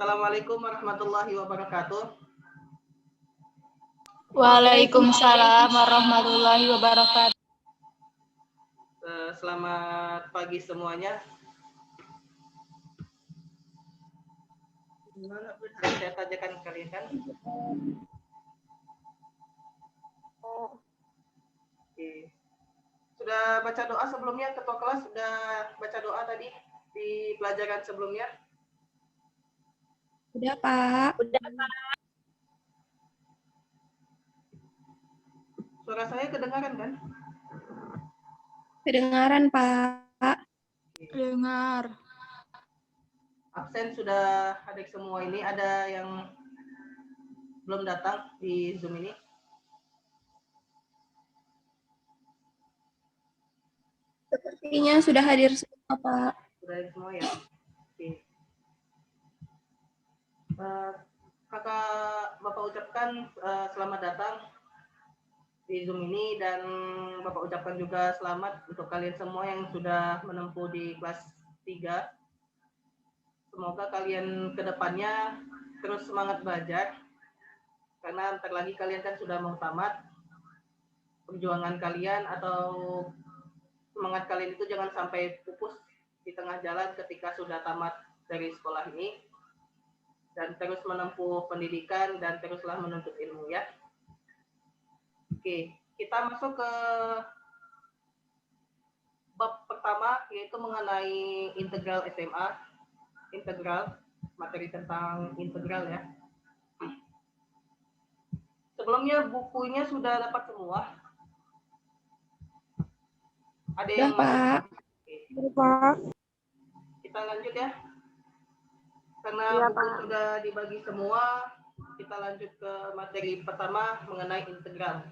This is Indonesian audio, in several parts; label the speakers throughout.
Speaker 1: Assalamualaikum warahmatullahi wabarakatuh.
Speaker 2: Waalaikumsalam warahmatullahi wabarakatuh.
Speaker 1: Selamat pagi semuanya. Saya tanyakan kalian kan. Oke. Sudah baca doa sebelumnya, ketua kelas sudah baca doa tadi di pelajaran sebelumnya?
Speaker 3: Udah, Pak.
Speaker 2: Udah, Pak.
Speaker 1: Suara saya kedengaran kan?
Speaker 3: Kedengaran, Pak.
Speaker 2: Dengar.
Speaker 1: Absen sudah adik semua ini, ada yang belum datang di Zoom ini?
Speaker 3: Sepertinya sudah hadir semua, Pak.
Speaker 1: Sudah hadir semua ya? Oke. Kakak Bapak ucapkan selamat datang di Zoom ini, dan Bapak ucapkan juga selamat untuk kalian semua yang sudah menempuh di kelas 3. Semoga kalian ke depannya terus semangat belajar, karena bentar lagi kalian kan sudah mau tamat. Perjuangan kalian atau semangat kalian itu jangan sampai pupus di tengah jalan ketika sudah tamat dari sekolah ini, dan terus menempuh pendidikan dan teruslah menuntut ilmu ya. Oke, kita masuk ke bab pertama, yaitu mengenai integral SMA. Integral, materi tentang integral ya. Sebelumnya bukunya sudah dapat semua? Ada yang
Speaker 3: Pak. Pak.
Speaker 1: Kita lanjut ya. Karena
Speaker 2: Ya,
Speaker 1: buku
Speaker 2: Pak.
Speaker 1: sudah dibagi semua, kita lanjut ke materi pertama mengenai integral.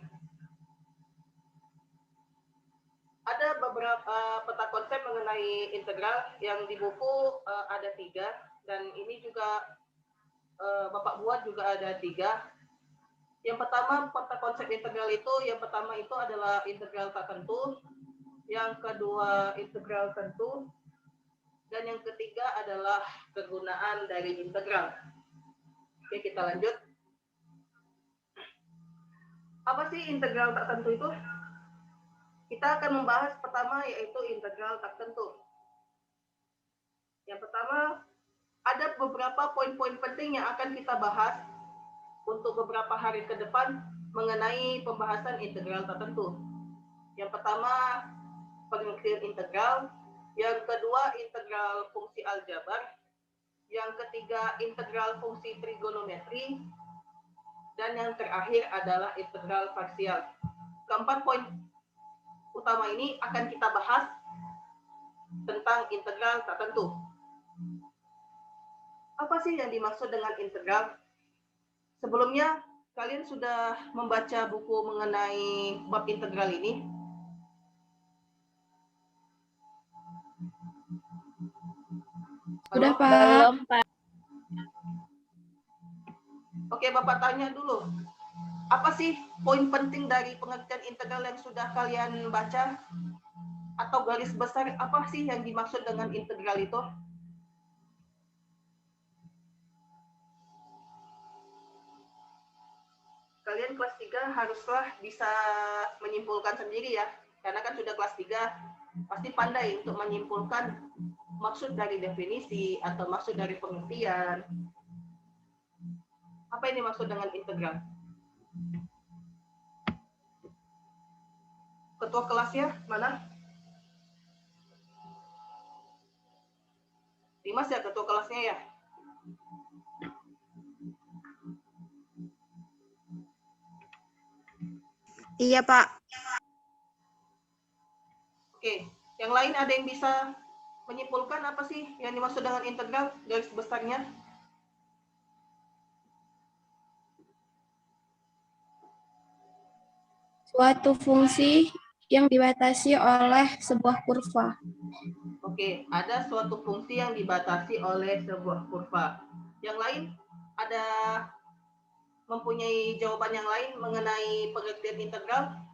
Speaker 1: Ada beberapa peta konsep mengenai integral yang di buku ada 3, dan ini juga Bapak buat juga ada 3. Yang pertama, peta konsep integral itu, yang pertama itu adalah integral tak tentu, yang kedua integral tentu, dan yang ketiga adalah kegunaan dari integral. Oke, kita lanjut. Apa sih integral tak tentu itu? Kita akan membahas pertama, yaitu integral tak tentu. Yang pertama, ada beberapa poin-poin penting yang akan kita bahas untuk beberapa hari ke depan mengenai pembahasan integral tak tentu. Yang pertama, pengertian integral. Yang kedua, integral fungsi aljabar. Yang ketiga, integral fungsi trigonometri. Dan yang terakhir adalah integral parsial. Keempat poin utama ini akan kita bahas tentang integral tak tentu. Apa sih yang dimaksud dengan integral? Sebelumnya, kalian sudah membaca buku mengenai bab integral ini?
Speaker 3: Sudah,
Speaker 1: Halo?
Speaker 3: Pak.
Speaker 2: Belum, Pak.
Speaker 1: Oke, Bapak tanya dulu. Apa sih poin penting dari pengertian integral yang sudah kalian baca? Atau garis besar apa sih yang dimaksud dengan integral itu? Kalian kelas 3 haruslah bisa menyimpulkan sendiri ya. Karena kan sudah kelas 3, pasti pandai untuk menyimpulkan maksud dari definisi atau maksud dari pengertian. Apa ini maksud dengan integral? Ketua kelasnya mana? Dimas ya ketua kelasnya ya?
Speaker 3: Iya, Pak.
Speaker 1: Oke, yang lain ada yang bisa menyimpulkan apa sih yang dimaksud dengan integral garis besarnya?
Speaker 3: Suatu fungsi yang dibatasi oleh sebuah kurva.
Speaker 1: Oke, ada suatu fungsi yang dibatasi oleh sebuah kurva. Yang lain ada mempunyai jawaban yang lain mengenai pengertian integral?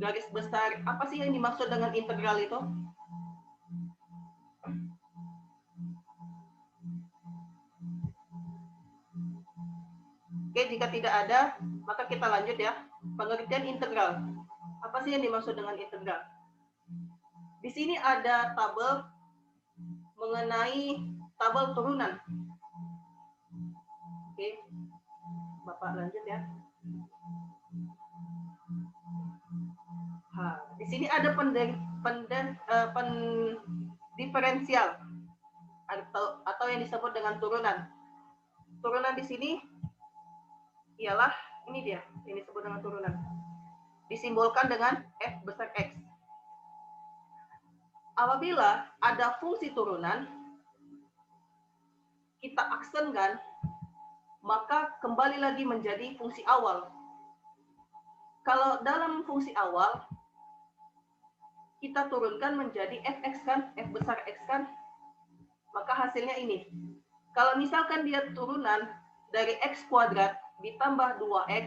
Speaker 1: Garis besar apa sih yang dimaksud dengan integral itu? Oke, jika tidak ada, maka kita lanjut ya. Pengertian integral. Apa sih yang dimaksud dengan integral? Di sini ada tabel mengenai tabel turunan. Oke, Bapak lanjut ya. Di sini ada diferensial atau yang disebut dengan turunan. Turunan di sini ialah ini dia, yang disebut dengan turunan. Disimbolkan dengan F besar X. Apabila ada fungsi turunan, kita aksenkan, maka kembali lagi menjadi fungsi awal. Kalau dalam fungsi awal, kita turunkan menjadi fx kan, f besar x kan, maka hasilnya ini. Kalau misalkan dia turunan dari x kuadrat ditambah 2x,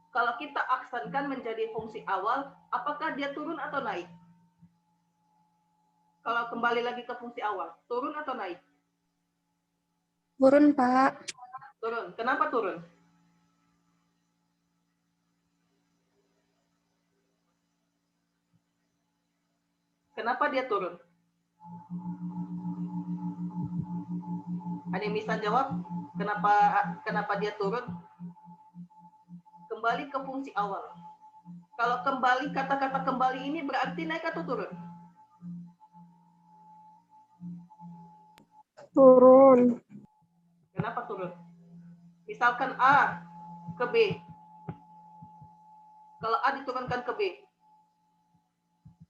Speaker 1: kalau kita aksenkan menjadi fungsi awal, apakah dia turun atau naik? Kalau kembali lagi ke fungsi awal, turun atau naik?
Speaker 3: Turun, Pak.
Speaker 1: Turun. Kenapa turun? Kenapa dia turun? Ada yang bisa jawab? Kenapa dia turun? Kembali ke fungsi awal. Kalau kembali, kata-kata kembali ini berarti naik atau turun?
Speaker 3: Turun.
Speaker 1: Kenapa turun? Misalkan A ke B. Kalau A diturunkan ke B,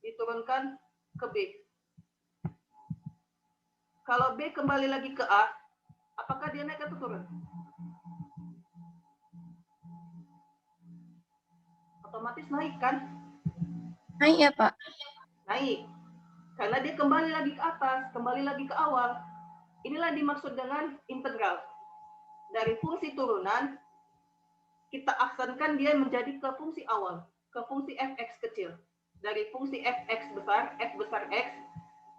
Speaker 1: diturunkan ke B. Kalau B kembali lagi ke A, apakah dia naik atau turun? Otomatis naik kan?
Speaker 3: Naik ya, Pak?
Speaker 1: Naik. Karena dia kembali lagi ke atas, kembali lagi ke awal. Inilah dimaksud dengan integral. Dari fungsi turunan, kita aksenkan dia menjadi ke fungsi awal, ke fungsi fx kecil. Dari fungsi fx besar, f besar x,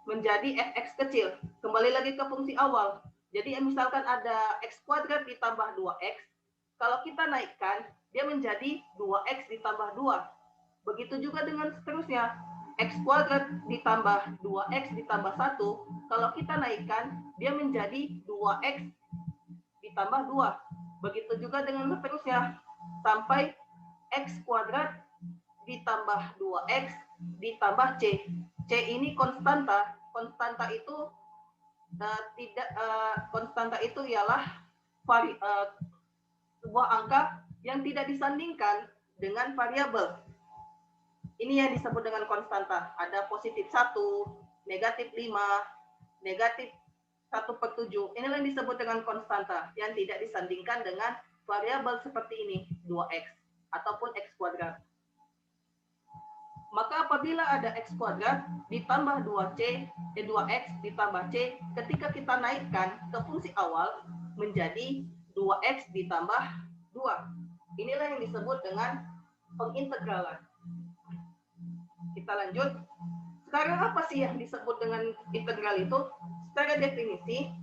Speaker 1: menjadi fx kecil. Kembali lagi ke fungsi awal. Jadi misalkan ada x kuadrat ditambah 2x, kalau kita naikkan, dia menjadi 2x ditambah 2. Begitu juga dengan seterusnya. X kuadrat ditambah 2x ditambah 1, kalau kita naikkan, dia menjadi 2x ditambah 2. Begitu juga dengan seterusnya. Sampai x kuadrat ditambah 2x ditambah c. C ini konstanta. Konstanta itu konstanta itu ialah sebuah angka yang tidak disandingkan dengan variabel. Ini yang disebut dengan konstanta. Ada positif 1, negatif 5, negatif 1/7. Inilah yang disebut dengan konstanta yang tidak disandingkan dengan variabel seperti ini, 2x ataupun x kuadrat. Maka apabila ada x kuadrat ditambah 2x ditambah c, ketika kita naikkan ke fungsi awal menjadi 2x ditambah 2. Inilah yang disebut dengan pengintegralan. Kita lanjut. Sekarang apa sih yang disebut dengan integral itu? Secara definisi,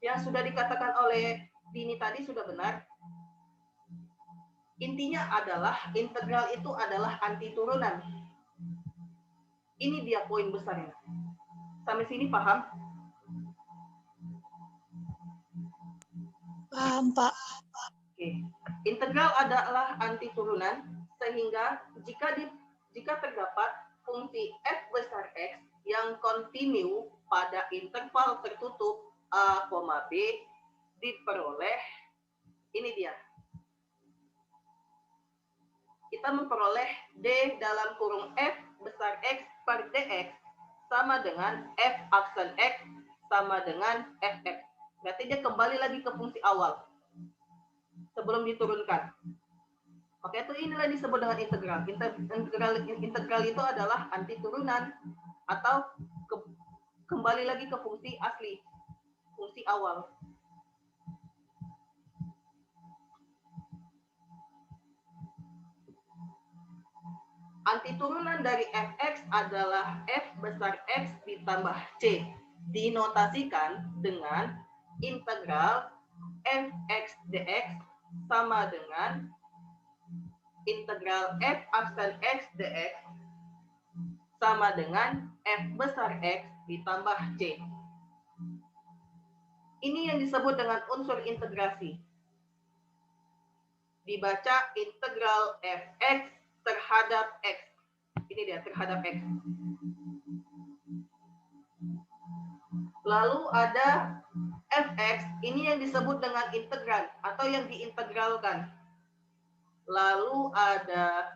Speaker 1: yang sudah dikatakan oleh Dini tadi sudah benar. Intinya adalah integral itu adalah anti turunan. Ini dia poin besarnya. Sampai sini paham?
Speaker 2: Paham, Pak.
Speaker 1: Oke. Integral adalah anti turunan, sehingga jika terdapat fungsi f besar x yang kontinu pada interval tertutup a, b, diperoleh, ini dia. Kita memperoleh d dalam kurung f besar x per dx sama dengan f aksen x sama dengan fx. Berarti dia kembali lagi ke fungsi awal sebelum diturunkan. Oke, itu inilah disebut dengan integral. Integral itu adalah anti turunan atau kembali lagi ke fungsi asli, fungsi awal. Anti turunan dari fx adalah f besar x ditambah c. Dinotasikan dengan integral fx dx sama dengan integral f aksen x dx sama dengan f besar X ditambah C. Ini yang disebut dengan unsur integrasi. Dibaca integral fx terhadap X. Ini dia, terhadap X. Lalu ada fx, ini yang disebut dengan integran atau yang diintegralkan. Lalu ada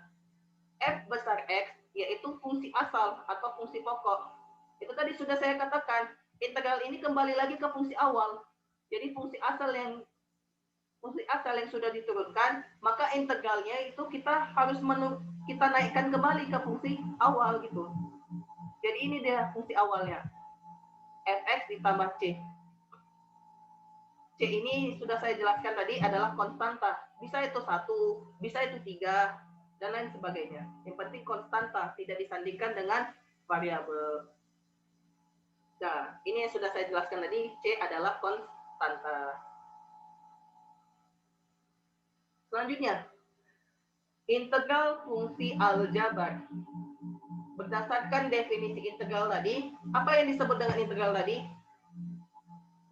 Speaker 1: f besar X, yaitu fungsi asal atau fungsi pokok. Itu tadi sudah saya katakan, integral ini kembali lagi ke fungsi awal. Jadi fungsi asal yang sudah diturunkan, maka integralnya itu kita harus kita naikkan kembali ke fungsi awal gitu. Jadi ini dia fungsi awalnya. Fx ditambah C. C ini sudah saya jelaskan tadi adalah konstanta. Bisa itu 1, bisa itu 3, dan lain sebagainya. Yang penting konstanta, tidak disandingkan dengan variabel. Nah, ini yang sudah saya jelaskan tadi, C adalah konstanta. Selanjutnya, integral fungsi aljabar. Berdasarkan definisi integral tadi, apa yang disebut dengan integral tadi?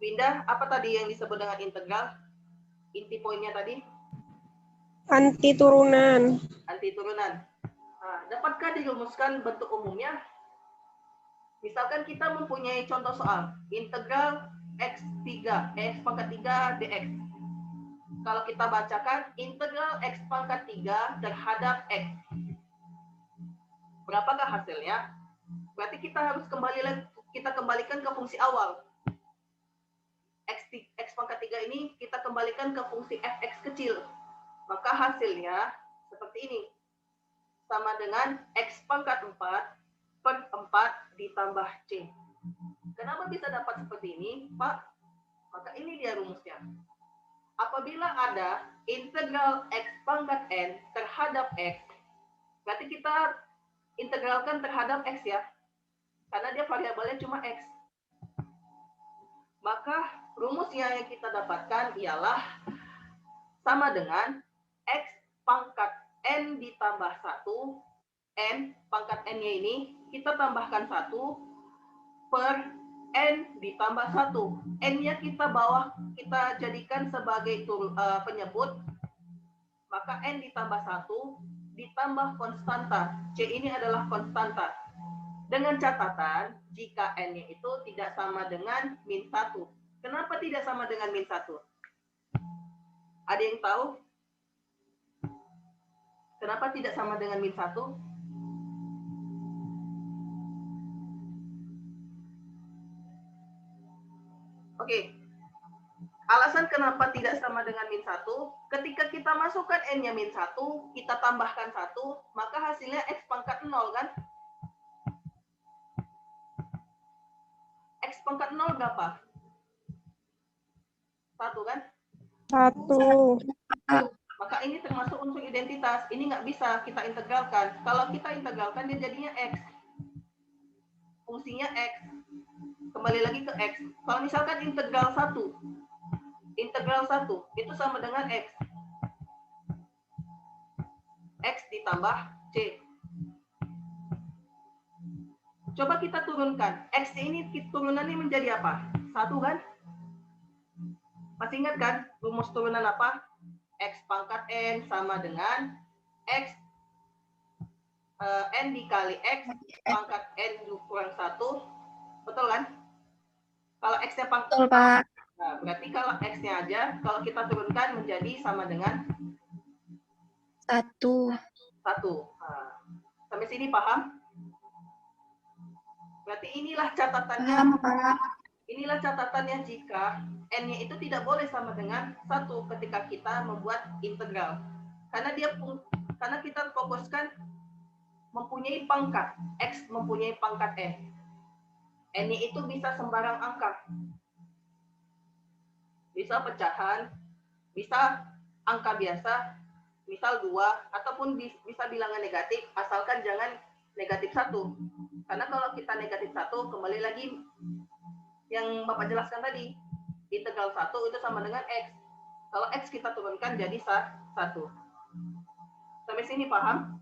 Speaker 1: Winda, apa tadi yang disebut dengan integral? Inti poinnya tadi?
Speaker 4: Anti turunan.
Speaker 1: Anti turunan. Nah, dapatkah dirumuskan bentuk umumnya? Misalkan kita mempunyai contoh soal integral x3, x pangkat 3 dx. Kalau kita bacakan integral x pangkat 3 terhadap x. Berapakah hasilnya? Berarti kita harus kembalikan ke fungsi awal. X pangkat 3 ini kita kembalikan ke fungsi fx kecil. Maka hasilnya seperti ini. Sama dengan x pangkat 4 per 4 ditambah C. Kenapa bisa dapat seperti ini, Pak? Maka ini dia rumusnya. Apabila ada integral x pangkat n terhadap x, berarti kita integralkan terhadap x ya. Karena dia variabelnya cuma x. Maka rumusnya yang kita dapatkan ialah sama dengan x pangkat n ditambah 1, n pangkat n-nya ini kita tambahkan 1 per n ditambah 1. N-nya kita jadikan sebagai penyebut, maka n ditambah 1 ditambah konstanta. C ini adalah konstanta. Dengan catatan, jika n-nya itu tidak sama dengan min 1. Kenapa tidak sama dengan min 1? Ada yang tahu? Kenapa tidak sama dengan min 1? Oke. Alasan kenapa tidak sama dengan min 1, ketika kita masukkan n-nya min 1, kita tambahkan 1, maka hasilnya x pangkat 0 kan? X pangkat 0 berapa? 1 kan?
Speaker 4: 1.
Speaker 1: Maka ini termasuk unsur identitas. Ini nggak bisa kita integralkan. Kalau kita integralkan, dia jadinya X. Fungsinya X. Kembali lagi ke X. Kalau misalkan integral 1 itu sama dengan X. X ditambah C. Coba kita turunkan. X ini turunannya menjadi apa? 1 kan? Masih ingat kan rumus turunan apa? X pangkat n sama dengan X n dikali X pangkat n kurang 1. Betul kan? Kalau X-nya pangkat,
Speaker 3: Betul, Pak.
Speaker 1: Nah, berarti kalau X-nya aja, kalau kita turunkan menjadi sama dengan
Speaker 3: 1.
Speaker 1: 1. Nah, sampai sini paham? Berarti inilah catatannya.
Speaker 3: Paham, Pak.
Speaker 1: Inilah catatannya jika n-nya itu tidak boleh sama dengan 1 ketika kita membuat integral. Karena kita fokuskan mempunyai pangkat, X mempunyai pangkat n. N-nya itu bisa sembarang angka. Bisa pecahan, bisa angka biasa, misal 2, ataupun bisa bilangan negatif, asalkan jangan negatif 1. Karena kalau kita negatif 1, kembali lagi yang Bapak jelaskan tadi, integral 1 itu sama dengan X. Kalau X kita turunkan jadi 1. Sampai sini paham?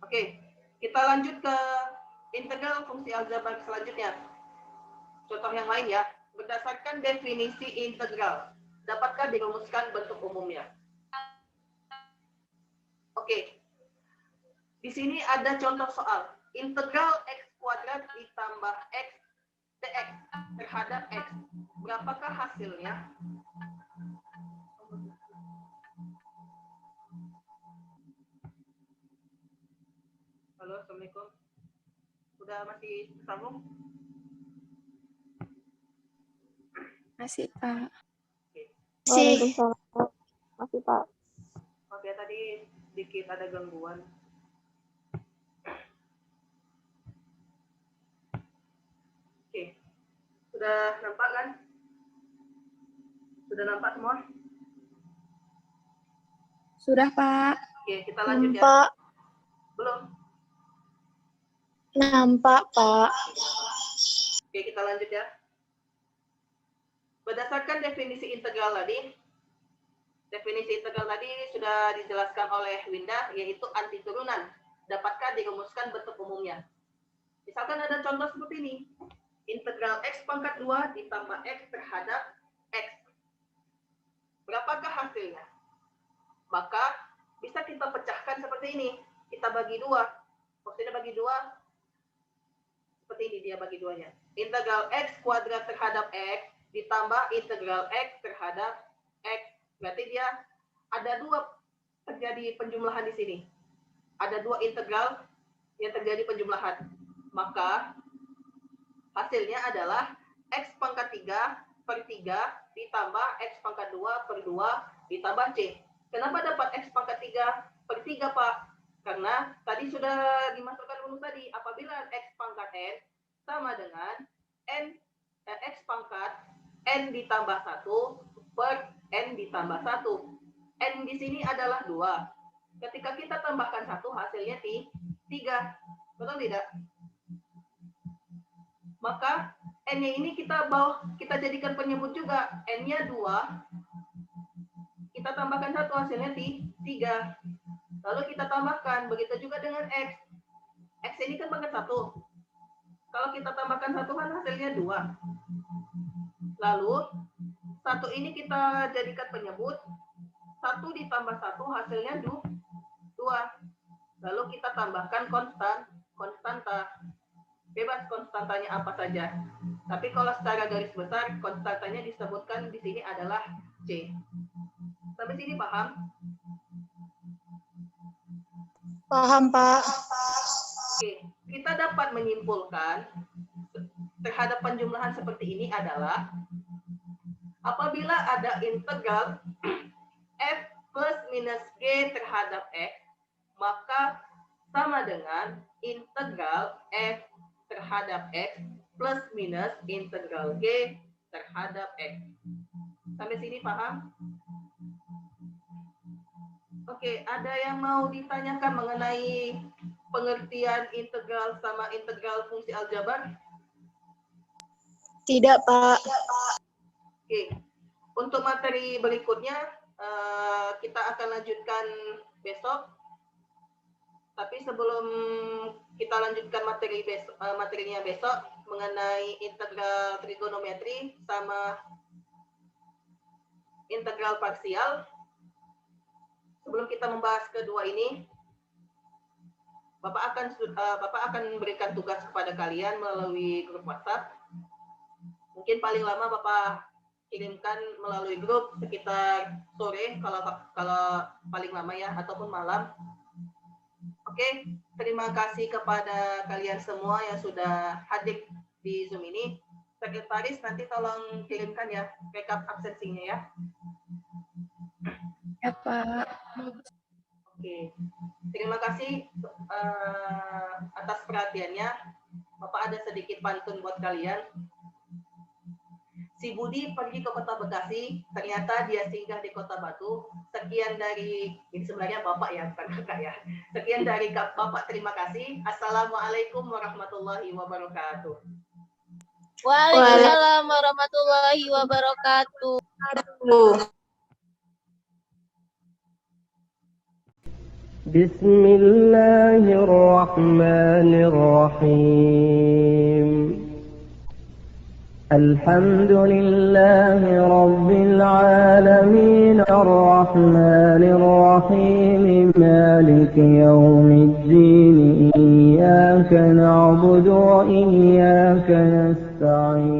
Speaker 1: Oke, kita lanjut ke integral fungsi aljabar selanjutnya. Contoh yang lain ya. Berdasarkan definisi integral, dapatkah dirumuskan bentuk umumnya? Oke. Di sini ada contoh soal. Integral X kuadrat ditambah X dx terhadap X. Berapakah hasilnya? Halo, Assalamualaikum. Udah masih tersambung?
Speaker 3: Masih, Pak.
Speaker 4: Waalaikumsalam. Masih, Pak.
Speaker 1: Oke, tadi sedikit ada gangguan. Oke, sudah nampak kan? Sudah nampak semua?
Speaker 3: Sudah, Pak.
Speaker 1: Oke, kita lanjut ya.
Speaker 2: Nampak,
Speaker 1: Belum?
Speaker 2: nampak, Pak.
Speaker 1: Oke, kita lanjut ya. Berdasarkan definisi integral tadi sudah dijelaskan oleh Winda, yaitu anti turunan. Dapatkah dirumuskan bentuk umumnya? Misalkan ada contoh seperti ini. Integral X pangkat 2 ditambah X terhadap X. Berapakah hasilnya? Maka bisa kita pecahkan seperti ini. Kita bagi 2. Maksudnya bagi 2. Seperti ini dia bagi 2-nya. Integral X kuadrat terhadap X ditambah integral X terhadap X. Berarti dia ada 2 terjadi penjumlahan di sini. Ada 2 integral yang terjadi penjumlahan. Maka hasilnya adalah X pangkat 3 per 3 ditambah X pangkat 2 per 2 ditambah C. Kenapa dapat X pangkat 3 per 3, Pak? Karena tadi sudah dimasukkan rumus tadi. Apabila X pangkat N sama dengan X pangkat N ditambah 1 per N ditambah 1. N di sini adalah 2. Ketika kita tambahkan 1, hasilnya 3. Betul tidak? Maka N-nya ini kita jadikan penyebut juga. N-nya 2. Kita tambahkan 1, hasilnya 3. Lalu kita tambahkan, begitu juga dengan X. X ini kan pangkat 1. Kalau kita tambahkan 1 kan hasilnya 2. Lalu 1 ini kita jadikan penyebut. 1 ditambah 1 hasilnya 2. Lalu kita tambahkan konstanta. Bebas konstantanya apa saja. Tapi kalau secara garis besar, konstantanya disebutkan di sini adalah C. Sampai sini paham?
Speaker 2: Paham, Pak.
Speaker 1: Oke, kita dapat menyimpulkan terhadap penjumlahan seperti ini adalah apabila ada integral F plus minus G terhadap X, maka sama dengan integral F terhadap X plus minus integral G terhadap X. Sampai sini paham? Oke, ada yang mau ditanyakan mengenai pengertian integral sama integral fungsi aljabar?
Speaker 2: Tidak, Pak.
Speaker 1: Oke, untuk materi berikutnya kita akan lanjutkan besok. Tapi sebelum kita lanjutkan materinya besok mengenai integral trigonometri sama integral parsial, sebelum kita membahas kedua ini, Bapak akan memberikan tugas kepada kalian melalui grup WhatsApp. Mungkin paling lama Bapak kirimkan melalui grup sekitar sore kalau paling lama ya, ataupun malam. Oke, terima kasih kepada kalian semua yang sudah hadir di Zoom ini. Sekretaris nanti tolong kirimkan ya backup absensinya ya.
Speaker 3: Ya, Pak.
Speaker 1: Oke, terima kasih atas perhatiannya. Bapak ada sedikit pantun buat kalian. Si Budi pergi ke kota Bekasi, ternyata dia singgah di kota Batu. Sekian dari, ini sebenarnya Bapak ya, bukan Kakak ya. Sekian dari Bapak, terima kasih. Assalamualaikum warahmatullahi wabarakatuh.
Speaker 5: Waalaikumsalam warahmatullahi wabarakatuh.
Speaker 6: بسم الله الرحمن الرحيم الحمد لله رب العالمين الرحمن الرحيم مالك يوم الدين إياك نعبد وإياك نستعين